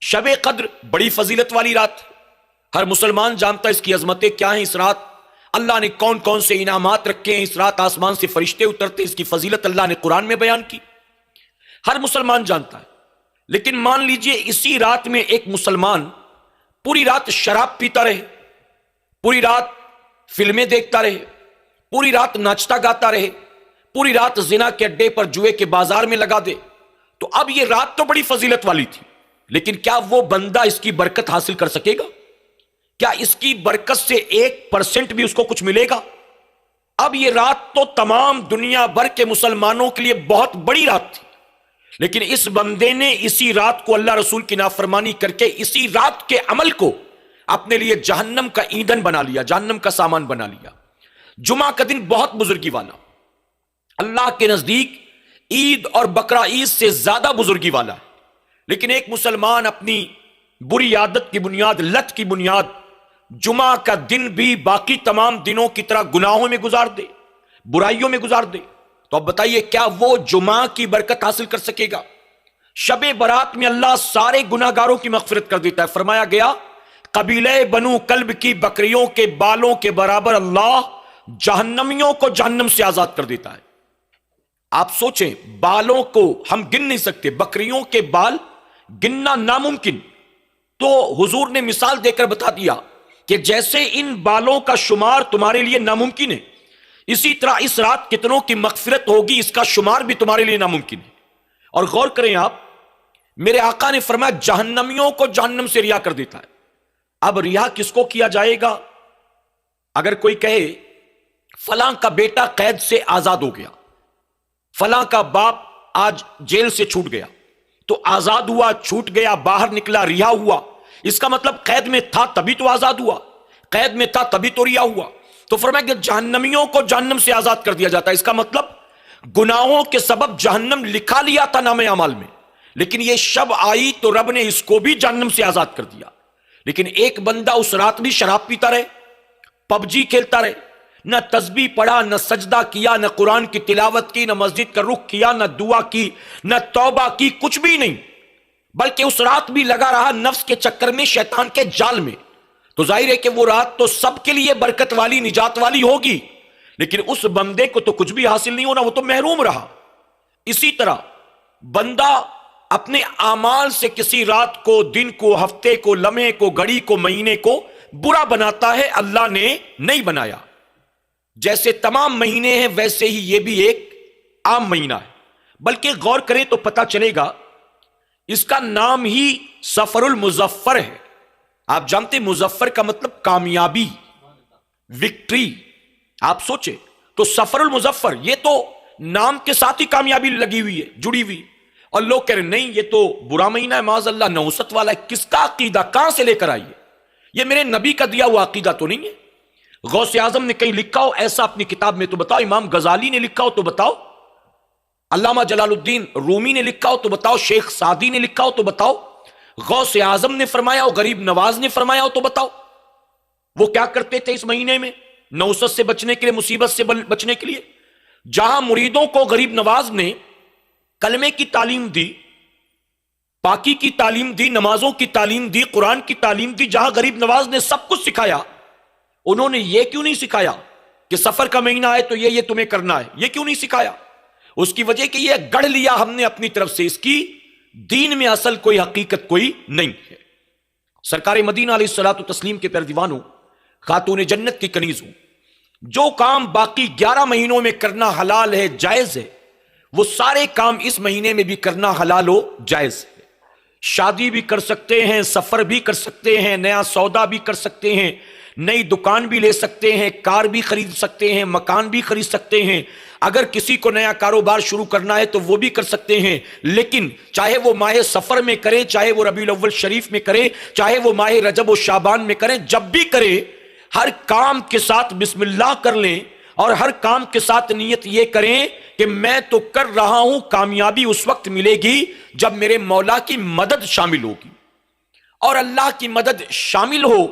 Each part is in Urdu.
شب قدر بڑی فضیلت والی رات، ہر مسلمان جانتا ہے اس کی عظمتیں کیا ہیں۔ اس رات اللہ نے کون کون سے انعامات رکھے ہیں، اس رات آسمان سے فرشتے اترتے، اس کی فضیلت اللہ نے قرآن میں بیان کی، ہر مسلمان جانتا ہے۔ لیکن مان لیجئے اسی رات میں ایک مسلمان پوری رات شراب پیتا رہے، پوری رات فلمیں دیکھتا رہے، پوری رات ناچتا گاتا رہے، پوری رات زنا کے اڈے پر جوئے کے بازار میں لگا دے، تو اب یہ رات تو بڑی فضیلت والی تھی، لیکن کیا وہ بندہ اس کی برکت حاصل کر سکے گا؟ کیا اس کی برکت سے 1% بھی اس کو کچھ ملے گا؟ اب یہ رات تو تمام دنیا بھر کے مسلمانوں کے لیے بہت بڑی رات تھی، لیکن اس بندے نے اسی رات کو اللہ رسول کی نافرمانی کر کے اسی رات کے عمل کو اپنے لیے جہنم کا ایندھن بنا لیا، جہنم کا سامان بنا لیا۔ جمعہ کا دن بہت بزرگی والا، اللہ کے نزدیک عید اور بقرہ عید سے زیادہ بزرگی والا ہے، لیکن ایک مسلمان اپنی بری عادت کی بنیاد، لت کی بنیاد، جمعہ کا دن بھی باقی تمام دنوں کی طرح گناہوں میں گزار دے، برائیوں میں گزار دے، تو اب بتائیے کیا وہ جمعہ کی برکت حاصل کر سکے گا؟ شب برات میں اللہ سارے گناہگاروں کی مغفرت کر دیتا ہے۔ فرمایا گیا قبیلہ بنو کلب کی بکریوں کے بالوں کے برابر اللہ جہنمیوں کو جہنم سے آزاد کر دیتا ہے۔ آپ سوچیں، بالوں کو ہم گن نہیں سکتے، بکریوں کے بال گننا ناممکن، تو حضور نے مثال دے کر بتا دیا کہ جیسے ان بالوں کا شمار تمہارے لیے ناممکن ہے، اسی طرح اس رات کتنوں کی مغفرت ہوگی اس کا شمار بھی تمہارے لیے ناممکن ہے۔ اور غور کریں آپ، میرے آقا نے فرمایا جہنمیوں کو جہنم سے رہا کر دیتا ہے۔ اب رہا کس کو کیا جائے گا؟ اگر کوئی کہے فلاں کا بیٹا قید سے آزاد ہو گیا، فلاں کا باپ آج جیل سے چھوٹ گیا، تو آزاد ہوا، چھوٹ گیا، باہر نکلا، رہا ہوا، اس کا مطلب قید میں تھا تبھی تو آزاد ہوا، قید میں تھا تبھی تو رہا ہوا۔ تو فرمایا کہ جہنمیوں کو جہنم سے آزاد کر دیا جاتا ہے، اس کا مطلب گناہوں کے سبب جہنم لکھا لیا تھا نام اعمال میں، لیکن یہ شب آئی تو رب نے اس کو بھی جہنم سے آزاد کر دیا۔ لیکن ایک بندہ اس رات بھی شراب پیتا رہے، پب جی کھیلتا رہے، نہ تسبیح پڑھا، نہ سجدہ کیا، نہ قرآن کی تلاوت کی، نہ مسجد کا رخ کیا، نہ دعا کی، نہ توبہ کی، کچھ بھی نہیں، بلکہ اس رات بھی لگا رہا نفس کے چکر میں، شیطان کے جال میں، تو ظاہر ہے کہ وہ رات تو سب کے لیے برکت والی، نجات والی ہوگی، لیکن اس بندے کو تو کچھ بھی حاصل نہیں ہونا، وہ تو محروم رہا۔ اسی طرح بندہ اپنے اعمال سے کسی رات کو، دن کو، ہفتے کو، لمحے کو، گھڑی کو، مہینے کو برا بناتا ہے، اللہ نے نہیں بنایا۔ جیسے تمام مہینے ہیں ویسے ہی یہ بھی ایک عام مہینہ ہے، بلکہ غور کریں تو پتہ چلے گا اس کا نام ہی سفر المظفر ہے۔ آپ جانتے مظفر کا مطلب کامیابی، وکٹری۔ آپ سوچیں تو سفر المظفر، یہ تو نام کے ساتھ ہی کامیابی لگی ہوئی ہے، جڑی ہوئی، اور لوگ کہہ رہے نہیں یہ تو برا مہینہ ہے، معاذ اللہ، نحوست والا ہے۔ کس کا عقیدہ؟ کہاں سے لے کر آئیے؟ یہ میرے نبی کا دیا ہوا عقیدہ تو نہیں ہے۔ غوث اعظم نے کہیں لکھا ہو ایسا اپنی کتاب میں تو بتاؤ، امام غزالی نے لکھا ہو تو بتاؤ، علامہ جلال الدین رومی نے لکھا ہو تو بتاؤ، شیخ سعدی نے لکھا ہو تو بتاؤ، غوث اعظم نے فرمایا ہو، غریب نواز نے فرمایا ہو تو بتاؤ۔ وہ کیا کرتے تھے اس مہینے میں نوست سے بچنے کے لیے، مصیبت سے بچنے کے لیے؟ جہاں مریدوں کو غریب نواز نے کلمے کی تعلیم دی، پاکی کی تعلیم دی، نمازوں کی تعلیم دی، قرآن کی تعلیم دی، جہاں غریب نواز نے سب کچھ سکھایا، انہوں نے یہ کیوں نہیں سکھایا کہ سفر کا مہینہ ہے تو یہ تمہیں کرنا ہے؟ یہ کیوں نہیں سکھایا؟ اس کی وجہ کہ یہ گڑھ لیا ہم نے اپنی طرف سے، اس کی دین میں اصل کوئی حقیقت کوئی نہیں ہے۔ سرکار مدینہ علیہ الصلوۃ والتسلیم کے پیارے دیوانوں، خاتون جنت کی کنیزوں، جو کام باقی 11 مہینوں میں کرنا حلال ہے، جائز ہے، وہ سارے کام اس مہینے میں بھی کرنا حلال ہو، جائز ہے۔ شادی بھی کر سکتے ہیں، سفر بھی کر سکتے ہیں، نیا سودا بھی کر سکتے ہیں، نئی دکان بھی لے سکتے ہیں، کار بھی خرید سکتے ہیں، مکان بھی خرید سکتے ہیں، اگر کسی کو نیا کاروبار شروع کرنا ہے تو وہ بھی کر سکتے ہیں، لیکن چاہے وہ ماہ سفر میں کریں، چاہے وہ ربیع الاول شریف میں کریں، چاہے وہ ماہ رجب و شعبان میں کریں، جب بھی کریں ہر کام کے ساتھ بسم اللہ کر لیں، اور ہر کام کے ساتھ نیت یہ کریں کہ میں تو کر رہا ہوں، کامیابی اس وقت ملے گی جب میرے مولا کی مدد شامل ہوگی، اور اللہ کی مدد شامل ہو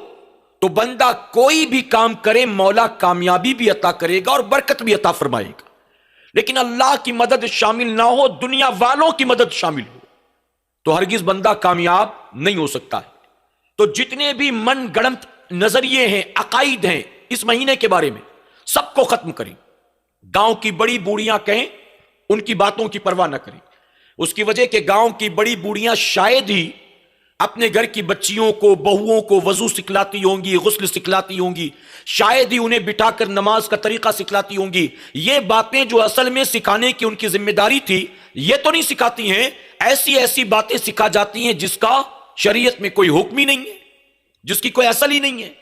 تو بندہ کوئی بھی کام کرے مولا کامیابی بھی عطا کرے گا اور برکت بھی عطا فرمائے گا۔ لیکن اللہ کی مدد شامل نہ ہو، دنیا والوں کی مدد شامل ہو، تو ہرگز بندہ کامیاب نہیں ہو سکتا ہے۔ تو جتنے بھی من گڑنت نظریے ہیں، عقائد ہیں اس مہینے کے بارے میں، سب کو ختم کریں۔ گاؤں کی بڑی بوڑھیاں کہیں، ان کی باتوں کی پرواہ نہ کریں۔ اس کی وجہ کہ گاؤں کی بڑی بوڑھیاں شاید ہی اپنے گھر کی بچیوں کو، بہوؤں کو وضو سکھلاتی ہوں گی، غسل سکھلاتی ہوں گی، شاید ہی انہیں بٹھا کر نماز کا طریقہ سکھلاتی ہوں گی۔ یہ باتیں جو اصل میں سکھانے کی ان کی ذمہ داری تھی، یہ تو نہیں سکھاتی ہیں۔ ایسی ایسی باتیں سکھا جاتی ہیں جس کا شریعت میں کوئی حکم ہی نہیں ہے، جس کی کوئی اصل ہی نہیں ہے۔